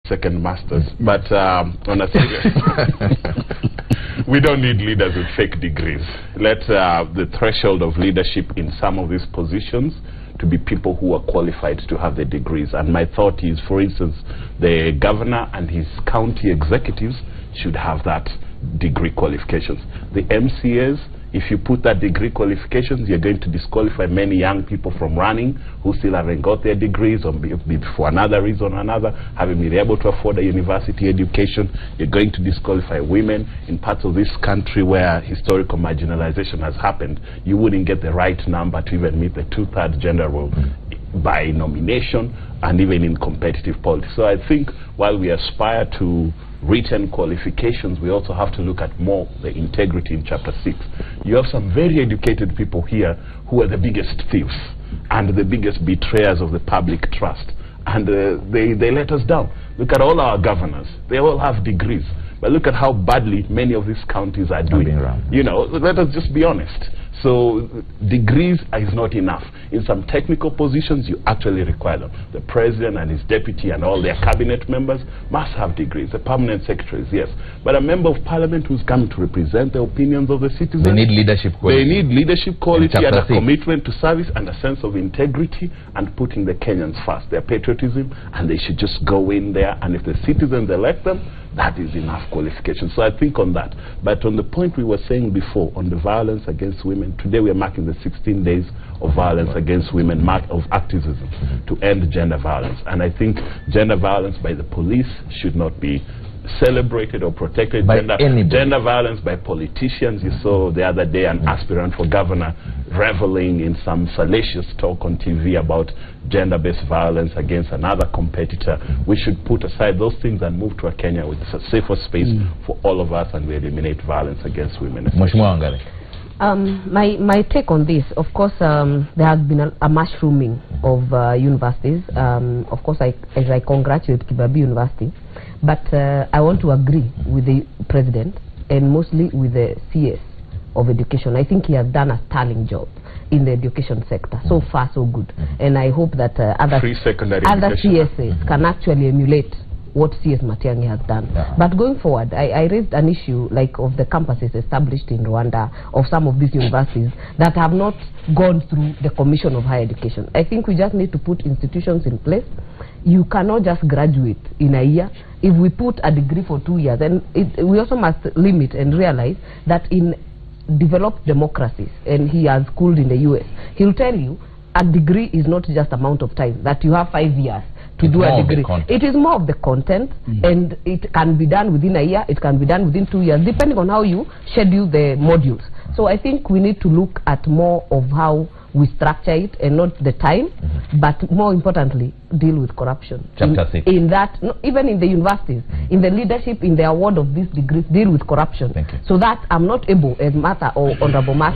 second masters, but on a serious we don't need leaders with fake degrees. Let the threshold of leadership in some of these positions to be people who are qualified to have the degrees. And my thought is, for instance, the governor and his county executives should have that degree qualifications. The MCAs, if you put that degree qualifications, you're going to disqualify many young people from running who still haven't got their degrees, or for another reason or another, haven't been able to afford a university education. You're going to disqualify women in parts of this country where historical marginalization has happened. You wouldn't get the right number to even meet the 2/3 gender rule by nomination and even in competitive politics. So I think while we aspire to written qualifications, we also have to look at more the integrity in Chapter 6. You have some very educated people here who are the biggest thieves and the biggest betrayers of the public trust, and they let us down. Look at all our governors. They all have degrees, but look at how badly many of these counties are doing. You know, let us just be honest. So degrees is not enough. In some technical positions, you actually require them. The president and his deputy and all their cabinet members must have degrees. The permanent secretaries, yes. But a member of parliament who's coming to represent the opinions of the citizens, they need leadership quality. They need leadership quality and a commitment to service and a sense of integrity and putting the Kenyans first, their patriotism, and they should just go in there, and if the citizens elect them, that is enough qualification. So I think on that. But on the point we were saying before, on the violence against women, today we are marking the 16 days of violence against women, of activism to end gender violence. And I think gender violence by the police should not be celebrated or protected. By gender violence by politicians. You saw the other day an aspirant for governor reveling in some salacious talk on TV about gender-based violence against another competitor. We should put aside those things and move to a Kenya with a safer space for all of us, and we eliminate violence against women. My take on this, of course, there has been a mushrooming of universities. Of course, as I congratulate Kibabii University, but I want to agree with the president and mostly with the CS of education. I think he has done a sterling job in the education sector. So far, so good. And I hope that other CSs can actually emulate what CS Matiang'i has done. But going forward, I raised an issue like of the campuses established in Rwanda, of some of these universities that have not gone through the Commission of Higher Education. I think we just need to put institutions in place. You cannot just graduate in a year. If we put a degree for 2 years, and we also must limit and realize that in developed democracies, and he has schooled in the US, he'll tell you a degree is not just amount of time, that you have 5 years to do a degree. It is more of the content, and it can be done within a year, it can be done within 2 years, depending on how you schedule the modules. So I think we need to look at more of how we structure it, and not the time, but more importantly, deal with corruption. Chapter 6. In that, no, even in the universities, in the leadership, in the award of these degrees, deal with corruption. Thank you. So that I'm not able, as Martha or Honorable Martha,